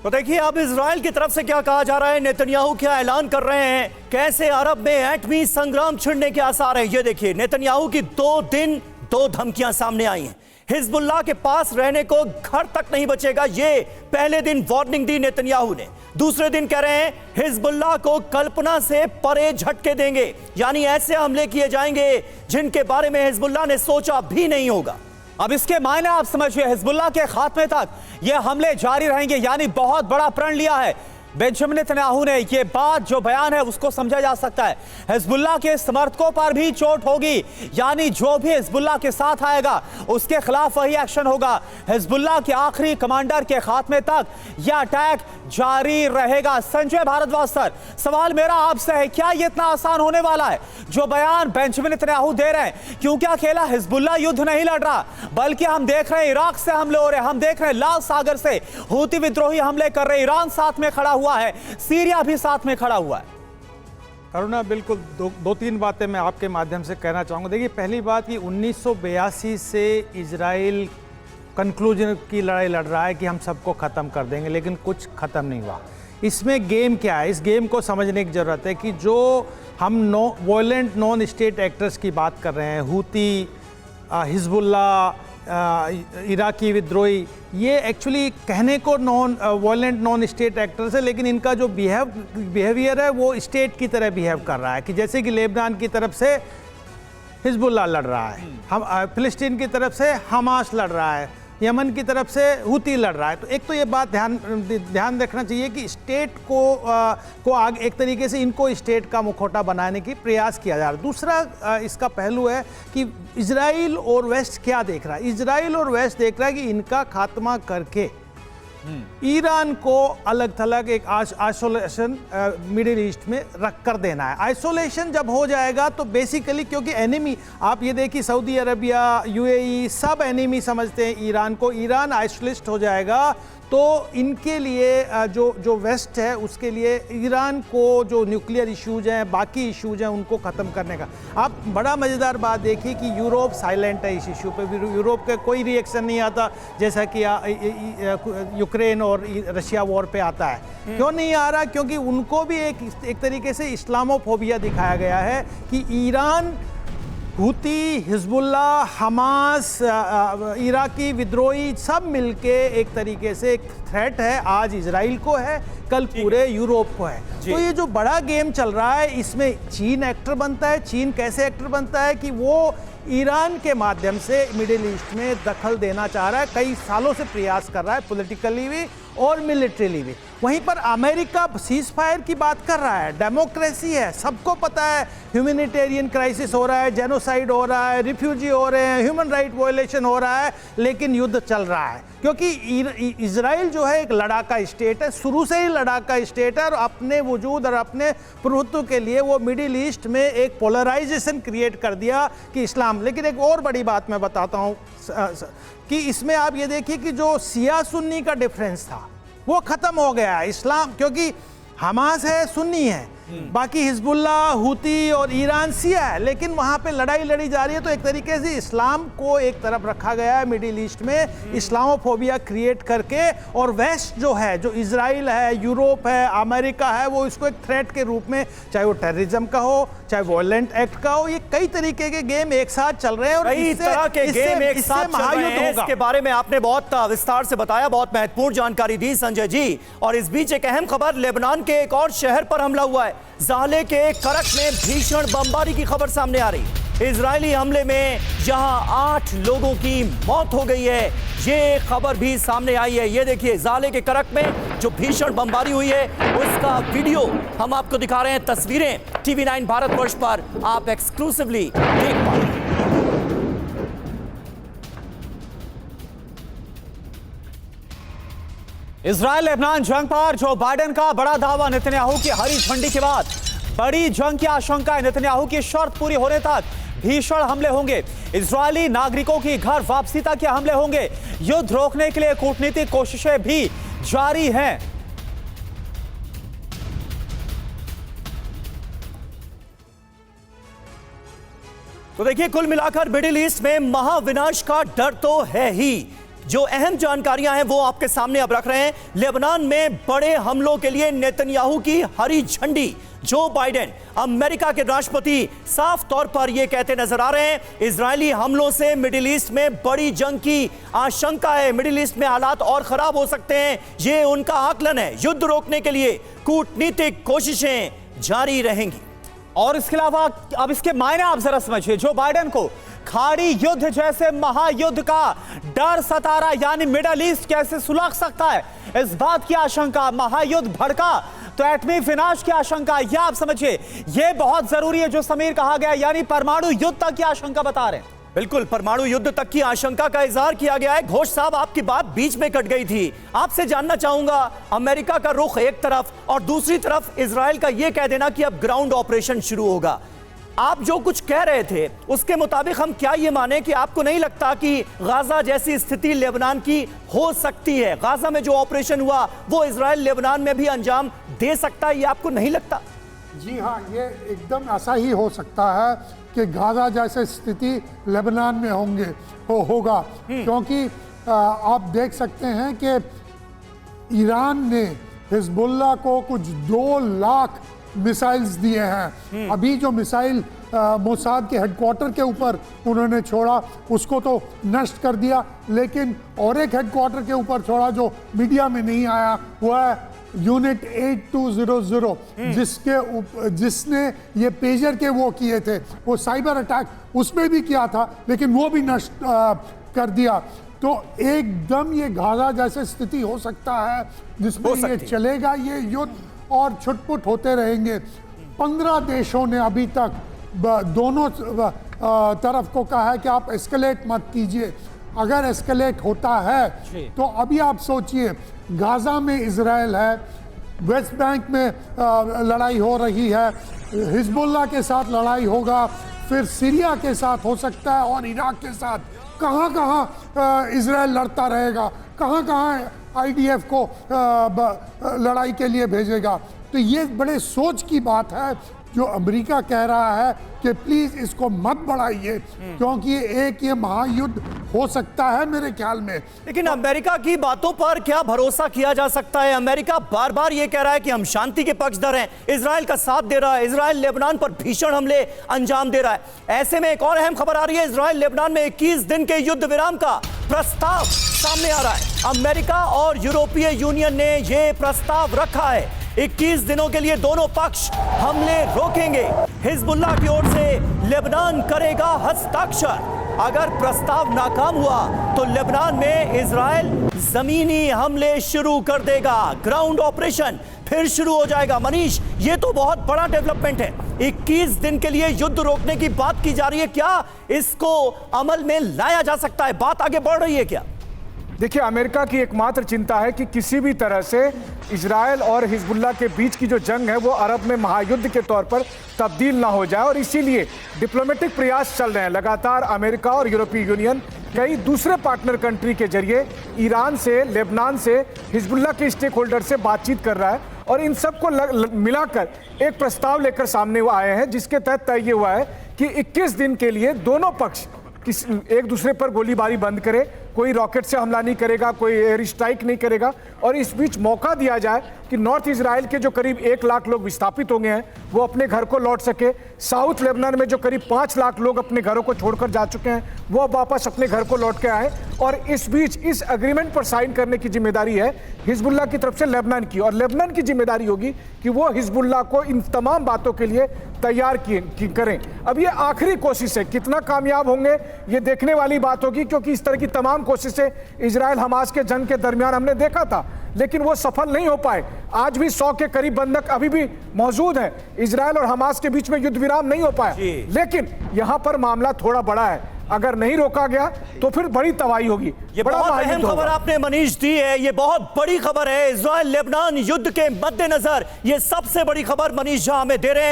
तो देखिए अब इजराइल की तरफ से क्या कहा जा रहा है, नेतन्याहू क्या ऐलान कर रहे हैं, कैसे अरब में एटमी संग्राम छिड़ने के आसार है। ये देखिए नेतन्याहू की 2 दिन 2 धमकियां सामने आई हैं। हिजबुल्लाह के पास रहने को घर तक नहीं बचेगा, ये पहले दिन वार्निंग दी नेतन्याहू ने। दूसरे दिन कह रहे हैं हिजबुल्लाह को कल्पना से परे झटके देंगे, यानी ऐसे हमले किए जाएंगे जिनके बारे में हिजबुल्लाह ने सोचा भी नहीं होगा। अब इसके मायने आप समझिए, हिजबुल्लाह के खात्मे तक ये हमले जारी रहेंगे, यानी बहुत बड़ा प्रण लिया है बेंजामिन नेतन्याहू ने। ये बात जो बयान है उसको समझा जा सकता है हिजबुल्लाह के समर्थकों पर भी चोट होगी, यानी जो भी हिजबुल्लाह के साथ आएगा उसके खिलाफ वही एक्शन होगा। हिजबुल्लाह के आखिरी कमांडर के खात्मे तक यह अटैक जारी रहेगा। संजय भारद्वाज सर, सवाल मेरा आपसे है, क्या ये इतना आसान होने वाला है जो बयान बेंजामिन नेतन्याहू दे रहे हैं? क्योंकि अकेला हिजबुल्लाह युद्ध नहीं लड़ रहा, बल्कि हम देख रहे हैं इराक से हमले हो रहे हैं, हम देख रहे हैं लाल सागर से हूती विद्रोही हमले कर रहे हैं, ईरान साथ में खड़ा हुआ है, सीरिया भी साथ में खड़ा हुआ है। करुणा, बिल्कुल दो तीन बातें मैं आपके माध्यम से कहना चाहूँगा। देखिए, पहली बात कि 1982 से इजराइल कंक्लूजन की लड़ाई लड़ रहा है कि हम सबको ख़त्म कर देंगे, लेकिन कुछ ख़त्म नहीं हुआ। इसमें गेम क्या है, इस गेम को समझने की ज़रूरत है कि जो हम वॉयलेंट नॉन स्टेट एक्टर्स की बात कर रहे हैं, हूती, हिजबुल्लाह, इराकी विद्रोही, ये एक्चुअली कहने को वॉयलेंट नॉन स्टेट एक्टर्स है, लेकिन इनका जो बिहेवियर है वो स्टेट की तरह बिहेव कर रहा है। कि जैसे कि लेबनान की तरफ से हिजबुल्लाह लड़ रहा है, हम फिलिस्तीन की तरफ से हमास लड़ रहा है, यमन की तरफ से हूती लड़ रहा है। तो एक तो ये बात ध्यान रखना चाहिए कि स्टेट को आगे एक तरीके से इनको स्टेट का मुखौटा बनाने की प्रयास किया जा रहा है। दूसरा इसका पहलू है कि इजराइल और वेस्ट क्या देख रहा है। इजराइल और वेस्ट देख रहा है कि इनका खात्मा करके ईरान को अलग थलग एक आइसोलेशन मिडिल ईस्ट में रख कर देना है। आइसोलेशन जब हो जाएगा तो बेसिकली, क्योंकि एनिमी, आप ये देखिए सऊदी अरबिया, यूएई सब एनिमी समझते हैं ईरान को, ईरान आइसोलिस्ट हो जाएगा तो इनके लिए जो वेस्ट है उसके लिए ईरान को जो न्यूक्लियर इश्यूज हैं, बाकी इश्यूज हैं, उनको ख़त्म करने का। आप बड़ा मज़ेदार बात देखिए कि यूरोप साइलेंट है इस इशू पे, यूरोप का कोई रिएक्शन नहीं आता जैसा कि यूक्रेन और रशिया वॉर पे आता है। क्यों नहीं आ रहा? क्योंकि उनको भी एक तरीके से इस्लामोफोबिया दिखाया गया है कि Iran, Houthi, Hezbollah, Hamas, Iraqi विद्रोही सब मिलके एक तरीके से एक थ्रेट है, आज इजराइल को है, कल पूरे यूरोप को है। तो ये जो बड़ा गेम चल रहा है इसमें चीन एक्टर बनता है। चीन कैसे एक्टर बनता है कि वो ईरान के माध्यम से मिडिल ईस्ट में दखल देना चाह रहा है, कई सालों से प्रयास कर रहा है, पॉलिटिकली भी और मिलिट्रीली भी। वहीं पर अमेरिका सीज फायर की बात कर रहा है, डेमोक्रेसी है, सबको पता है ह्यूमैनिटेरियन क्राइसिस हो रहा है, जेनोसाइड हो रहा है, रिफ्यूजी हो रहे हैं, ह्यूमन राइट वायलेशन हो रहा है, लेकिन युद्ध चल रहा है क्योंकि इजराइल जो है एक लड़ाका स्टेट है, शुरू से ही लड़ाका स्टेट है और अपने वजूद और अपने प्रभुत्व के लिए वो मिडिल ईस्ट में एक पोलराइजेशन क्रिएट कर दिया कि इस्लाम। लेकिन एक और बड़ी बात मैं बताता हूँ कि इसमें आप ये देखिए कि जो सिया सुन्नी का डिफरेंस था वो खत्म हो गया है। इस्लाम, क्योंकि हमास है, सुन्नी है, बाकी हिजबुल्लाह, हूती और ईरान सिया है, लेकिन वहाँ पे लड़ाई लड़ी जा रही है। तो एक तरीके से इस्लाम को एक तरफ रखा गया है मिडिल ईस्ट में, इस्लामोफोबिया क्रिएट करके, और वेस्ट जो है, जो इजराइल है, यूरोप है, अमेरिका है, वो इसको एक थ्रेट के रूप में, चाहे वो टेररिज्म का हो, चाहे वॉयलेंट एक्ट का हो, ये कई तरीके के गेम एक साथ चल रहे हैं और कई तरह के गेम एक साथ चल रहे हैं। इसके बारे में आपने बहुत विस्तार से बताया, बहुत महत्वपूर्ण जानकारी दी संजय जी। और इस बीच एक अहम खबर, लेबनान के एक और शहर पर हमला हुआ है। ज़ाले के करक में भीषण बमबारी की खबर सामने आ रही। इजरायली हमले में जहां 8 लोगों की मौत हो गई है, ये खबर भी सामने आई है। ये देखिए ज़ाले के करक में जो भीषण बमबारी हुई है उसका वीडियो हम आपको दिखा रहे हैं, तस्वीरें TV9 भारतवर्ष पर आप एक्सक्लूसिवली देख पा रहे हैं। इजराइल लेबनान जंग पर जो बाइडेन का बड़ा दावा, नेतन्याहू की हरी झंडी के बाद बड़ी जंग की आशंका है। नेतन्याहू की शर्त पूरी होने तक भीषण हमले होंगे, इजरायली नागरिकों की घर वापसी तक के हमले होंगे। युद्ध रोकने के लिए कूटनीतिक कोशिशें भी जारी हैं। तो देखिए कुल मिलाकर मिडिल ईस्ट में महाविनाश का डर तो है ही। जो अहम जानकारियां हैं वो आपके सामने अब रख रहे हैं। लेबनान में बड़े हमलों के लिए नेतन्याहू की हरी झंडी। जो बाइडेन अमेरिका के राष्ट्रपति साफ तौर पर यह कहते नजर आ रहे हैं, इजरायली हमलों से मिडिल ईस्ट में बड़ी जंग की आशंका है। मिडिल ईस्ट में हालात और खराब हो सकते हैं, ये उनका आकलन है। युद्ध रोकने के लिए कूटनीतिक कोशिशें जारी रहेंगी। और इसके अलावा अब इसके मायने आप जरा समझिए। जो बाइडेन को खाड़ी युद्ध जैसे महायुद्ध का डर सता रहा, यानी मिडिल ईस्ट कैसे सुलग सकता है, इस बात की आशंका, महायुद्ध भड़का तो एटमी विनाश की आशंका, यह आप समझिए, यह बहुत जरूरी है जो समीर कहा गया, यानी परमाणु युद्ध तक की आशंका बता रहे हैं। बिल्कुल, परमाणु युद्ध तक की आशंका का इजहार किया गया है। घोष साहब, आपकी बात बीच में कट गई थी। आपसे जानना चाहूंगा, अमेरिका का रुख एक तरफ और दूसरी तरफ इजराइल का यह कह देना कि अब ग्राउंड ऑपरेशन शुरू होगा। आप जो कुछ कह रहे थे उसके मुताबिक हम क्या ये माने कि आपको नहीं लगता कि गाजा जैसी स्थिति लेबनान की हो सकती है? गाजा में जो ऑपरेशन हुआ वो इजराइल लेबनान में भी अंजाम दे सकता है, ये आपको नहीं लगता? जी हाँ, ये एकदम ऐसा ही हो सकता है कि गाजा जैसे स्थिति लेबनान में होगा, क्योंकि आप देख सकते हैं कि ईरान ने हिजबुल्लाह को कुछ 2 लाख मिसाइल्स दिए हैं। अभी जो मिसाइल मोसाद के हेडक्वार्टर के ऊपर उन्होंने छोड़ा उसको तो नष्ट कर दिया, लेकिन और एक हेडक्वार्टर के ऊपर छोड़ा जो मीडिया में नहीं आया, वह है यूनिट 8200, जिसने ये पेजर के वो किए थे, वो साइबर अटैक उसमें भी किया था, लेकिन वो भी नष्ट कर दिया। तो एकदम ये गाजा जैसे स्थिति हो सकता है जिसमें ये चलेगा ये युद्ध और छुटपुट होते रहेंगे। 15 देशों ने अभी तक दोनों तरफ को कहा है कि आप एस्केलेट मत कीजिए। अगर एस्केलेट होता है तो अभी आप सोचिए, गाजा में इजराइल है, वेस्ट बैंक में लड़ाई हो रही है, हिजबुल्लाह के साथ लड़ाई होगा, फिर सीरिया के साथ हो सकता है और इराक के साथ। कहाँ कहाँ इजराइल लड़ता रहेगा, कहाँ कहाँ आईडीएफ को लड़ाई के लिए भेजेगा। तो ये बड़े सोच की बात है जो अमेरिका कह रहा है कि प्लीज इसको मत बढ़ाइए, क्योंकि ये महायुद्ध हो सकता है मेरे ख्याल में। लेकिन अमेरिका की बातों पर क्या भरोसा किया जा सकता है? अमेरिका बार बार ये कह रहा है कि हम शांति के पक्षधर हैं, इजराइल का साथ दे रहा है, इजराइल लेबनान पर भीषण हमले अंजाम दे रहा है। ऐसे में एक और अहम खबर आ रही है, इजराइल लेबनान में 21 दिन के युद्ध विराम का प्रस्ताव सामने आ रहा है। अमेरिका और यूरोपीय यूनियन ने यह प्रस्ताव रखा है, 21 दिनों के लिए दोनों पक्ष हमले रोकेंगे। हिजबुल्लाह की ओर से लेबनान करेगा हस्ताक्षर। अगर प्रस्ताव नाकाम हुआ तो लेबनान में इजराइल जमीनी हमले शुरू कर देगा, ग्राउंड ऑपरेशन फिर शुरू हो जाएगा। मनीष, ये तो बहुत बड़ा डेवलपमेंट है। 21 दिन के लिए युद्ध रोकने की बात की जा रही है, क्या इसको अमल में लाया जा सकता है? बात आगे बढ़ रही है क्या? देखिए, अमेरिका की एकमात्र चिंता है कि किसी भी तरह से इजराइल और हिजबुल्लाह के बीच की जो जंग है वो अरब में महायुद्ध के तौर पर तब्दील ना हो जाए, और इसीलिए डिप्लोमेटिक प्रयास चल रहे हैं लगातार। अमेरिका और यूरोपीय यूनियन कई दूसरे पार्टनर कंट्री के जरिए ईरान से, लेबनान से, हिजबुल्लाह के स्टेक होल्डर से बातचीत कर रहा है, और इन सबको मिलाकर एक प्रस्ताव लेकर सामने आए हैं, जिसके तहत तय हुआ है कि 21 दिन के लिए दोनों पक्ष एक दूसरे पर गोलीबारी बंद करे, कोई रॉकेट से हमला नहीं करेगा, कोई एयर स्ट्राइक नहीं करेगा, और इस बीच मौका दिया जाए कि नॉर्थ इजराइल के जो करीब 1 लाख लोग विस्थापित हो गए हैं वो अपने घर को लौट सके। साउथ लेबनान में जो करीब 5 लाख लोग अपने घरों को छोड़कर जा चुके हैं वो अब वापस अपने घर को लौट के आए। और इस बीच इस एग्रीमेंट पर साइन करने की जिम्मेदारी है हिजबुल्लाह की तरफ से लेबनान की, और लेबनान की जिम्मेदारी होगी कि वो हिजबुल्लाह को इन तमाम बातों के लिए तैयार करें। अब ये आखिरी कोशिश है, कितना कामयाब होंगे ये देखने वाली बात होगी, क्योंकि इस तरह की तमाम कोशिशें इजराइल हमास के जंग के दरमियान हमने देखा था, लेकिन वो सफल नहीं हो पाए। आज भी 100 के करीब बंधक अभी भी मौजूद हैं। इजराइल और हमास के बीच में युद्ध विराम नहीं हो पाया, लेकिन यहां पर मामला थोड़ा बड़ा है। अगर नहीं रोका गया तो फिर बड़ी तबाही होगी। ये बहुत अहम खबर आपने मनीष दी है, ये बहुत बड़ी खबर है। इजराइल लेबनान युद्ध के मद्देनजर ये सबसे बड़ी खबर मनीष झा हमें दे रहे हैं।